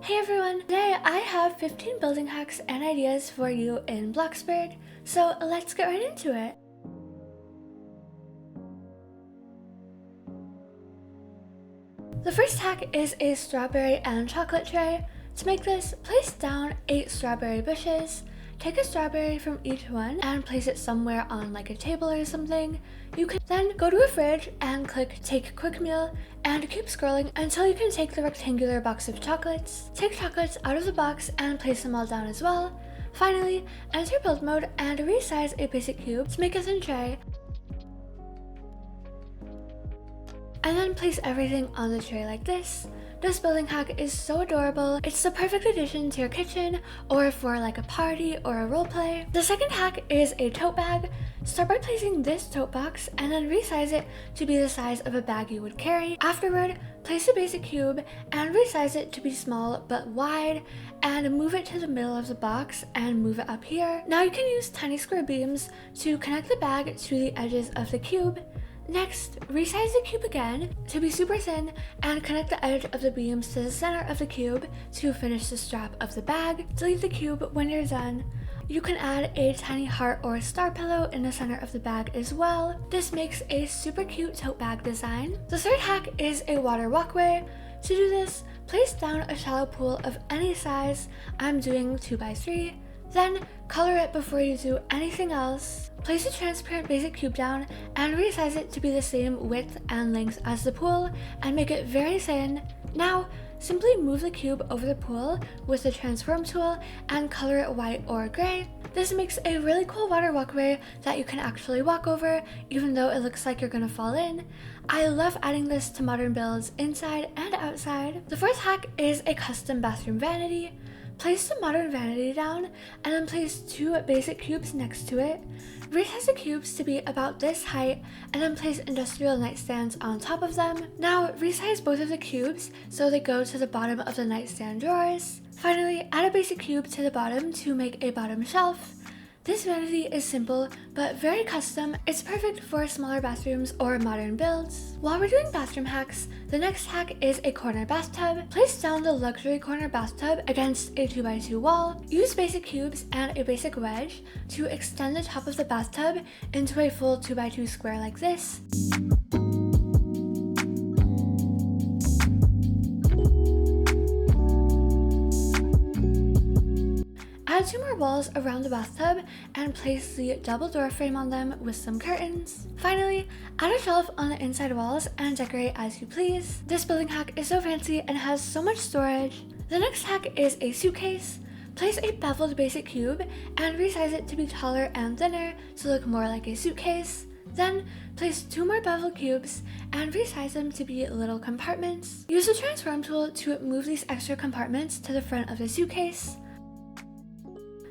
Hey everyone! Today I have 15 building hacks and ideas for you in Bloxburg, so let's get right into it. The first hack is a strawberry and chocolate tray. To make this, place down 8 strawberry bushes. Take a strawberry from each one and place it somewhere on like a table or something. You can then go to a fridge and click take quick meal and keep scrolling until you can take the rectangular box of chocolates. Take chocolates out of the box and place them all down as well. Finally, enter build mode and resize a basic cube to make a thin tray. And then place everything on the tray like this. This building hack is so adorable. It's the perfect addition to your kitchen or for like a party or a role play. The second hack is a tote bag. Start by placing this tote box and then resize it to be the size of a bag you would carry. Afterward, place a basic cube and resize it to be small but wide and move it to the middle of the box and move it up here. Now you can use tiny square beams to connect the bag to the edges of the cube. Next, resize the cube again to be super thin and connect the edge of the beams to the center of the cube to finish the strap of the bag. Delete the cube when you're done. You can add a tiny heart or star pillow in the center of the bag as well. This makes a super cute tote bag design. The third hack is a water walkway. To do this, place down a shallow pool of any size. I'm doing 2x3. Then color it before you do anything else. Place a transparent basic cube down and resize it to be the same width and length as the pool and make it very thin. Now, simply move the cube over the pool with the transform tool and color it white or gray. This makes a really cool water walkway that you can actually walk over even though it looks like you're gonna fall in. I love adding this to modern builds inside and outside. The fourth hack is a custom bathroom vanity. Place the modern vanity down and then place 2 basic cubes next to it. Resize the cubes to be about this height and then place industrial nightstands on top of them. Now resize both of the cubes so they go to the bottom of the nightstand drawers. Finally, add a basic cube to the bottom to make a bottom shelf. This vanity is simple but very custom. It's perfect for smaller bathrooms or modern builds. While we're doing bathroom hacks, the next hack is a corner bathtub. Place down the luxury corner bathtub against a 2x2 wall. Use basic cubes and a basic wedge to extend the top of the bathtub into a full 2x2 square like this. Add 2 more walls around the bathtub and place the double door frame on them with some curtains. Finally, add a shelf on the inside walls and decorate as you please. This building hack is so fancy and has so much storage. The next hack is a suitcase. Place a beveled basic cube and resize it to be taller and thinner to look more like a suitcase. Then, place 2 more beveled cubes and resize them to be little compartments. Use the transform tool to move these extra compartments to the front of the suitcase.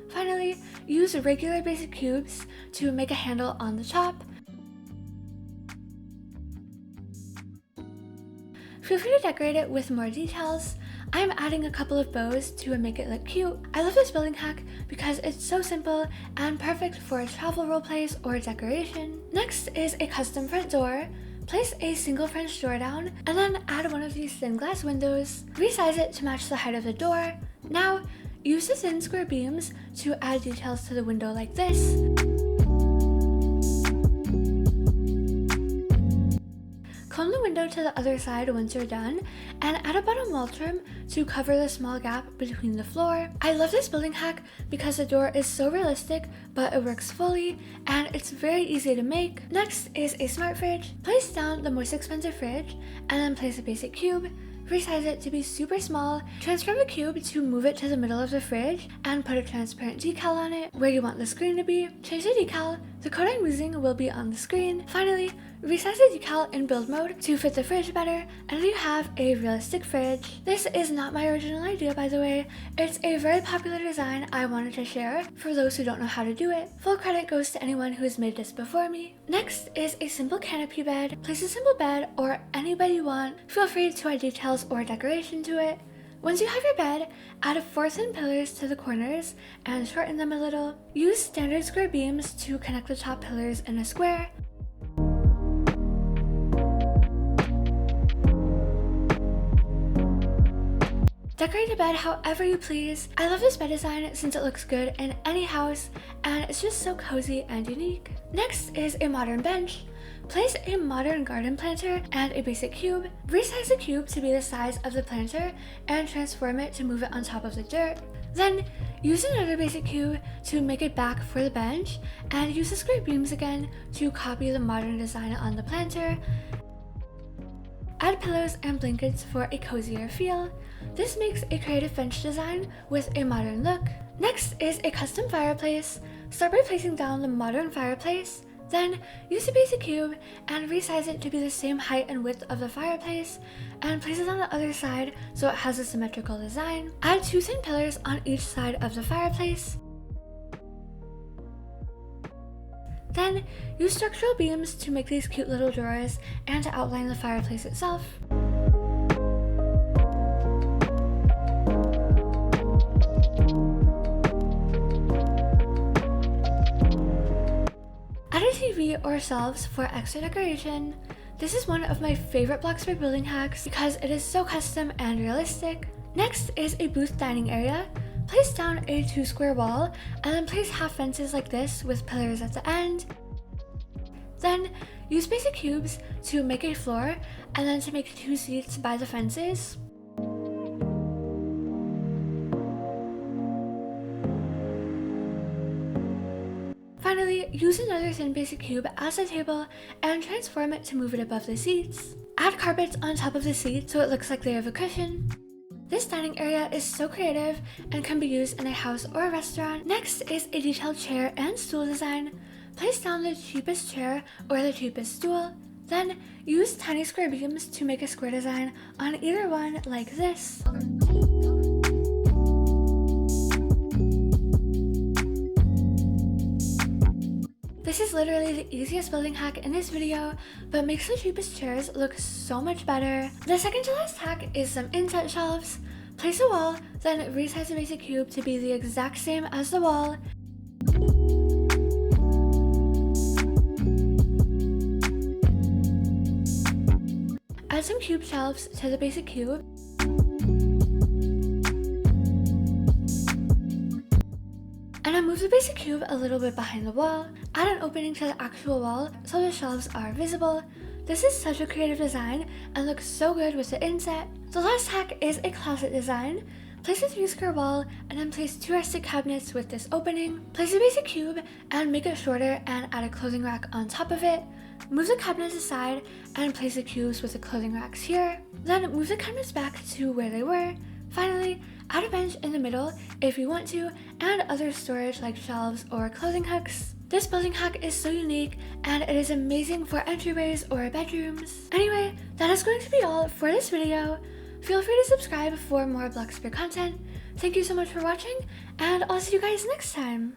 Finally, use regular basic cubes to make a handle on the top. Feel free to decorate it with more details. I'm adding a couple of bows to make it look cute. I love this building hack because it's so simple and perfect for travel role plays or decoration. Next is a custom front door. Place a single French door down and then add one of these thin glass windows. Resize it to match the height of the door. Now, use the thin square beams to add details to the window like this. Comb the window to the other side once you're done and add a bottom wall trim to cover the small gap between the floor. I love this building hack because the door is so realistic but it works fully and it's very easy to make. Next is a smart fridge. Place down the most expensive fridge and then place a basic cube. Resize it to be super small, transform the cube to move it to the middle of the fridge, and put a transparent decal on it where you want the screen to be. Change the decal, the code I'm using will be on the screen. Finally, resize the decal in build mode to fit the fridge better, and you have a realistic fridge. This is not my original idea, by the way. It's a very popular design I wanted to share for those who don't know how to do it. Full credit goes to anyone who has made this before me. Next is a simple canopy bed. Place a simple bed or any bed you want. Feel free to add details or decoration to it. Once you have your bed, add 4 thin pillars to the corners and shorten them a little. Use standard square beams to connect the top pillars in a square. Decorate the bed however you please. I love this bed design since it looks good in any house and it's just so cozy and unique. Next is a modern bench. Place a modern garden planter and a basic cube. Resize the cube to be the size of the planter and transform it to move it on top of the dirt. Then use another basic cube to make it back for the bench and use the square beams again to copy the modern design on the planter. Add pillows and blankets for a cozier feel. This makes a creative bench design with a modern look. Next is a custom fireplace. Start by placing down the modern fireplace. Then use a basic cube and resize it to be the same height and width of the fireplace and place it on the other side so it has a symmetrical design. Add 2 thin pillars on each side of the fireplace. Then use structural beams to make these cute little drawers and to outline the fireplace itself. Add a TV or shelves for extra decoration. This is one of my favorite Bloxburg building hacks because it is so custom and realistic. Next is a booth dining area. Place down a 2 square wall and then place half fences like this with pillars at the end. Then use basic cubes to make a floor and then to make 2 seats by the fences. Finally, use another thin basic cube as a table and transform it to move it above the seats. Add carpets on top of the seats so it looks like they have a cushion. This dining area is so creative and can be used in a house or a restaurant. Next is a detailed chair and stool design. Place down the cheapest chair or the cheapest stool. Then use tiny square beams to make a square design on either one like this. This is literally the easiest building hack in this video, but makes the cheapest chairs look so much better. The second to last hack is some inset shelves. Place a wall, then resize the basic cube to be the exact same as the wall. Add some cube shelves to the basic cube. And then move the basic cube a little bit behind the wall. Add an opening to the actual wall so the shelves are visible. This is such a creative design and looks so good with the inset. The last hack is a closet design. Place a 3 square wall and then place 2 rustic cabinets with this opening. Place a basic cube and make it shorter and add a clothing rack on top of it. Move the cabinets aside and place the cubes with the clothing racks here. Then move the cabinets back to where they were. Finally, add a bench in the middle if you want to, and other storage like shelves or clothing hooks. This building hack is so unique and it is amazing for entryways or bedrooms. Anyway, that is going to be all for this video. Feel free to subscribe for more Bloxburg content. Thank you so much for watching and I'll see you guys next time.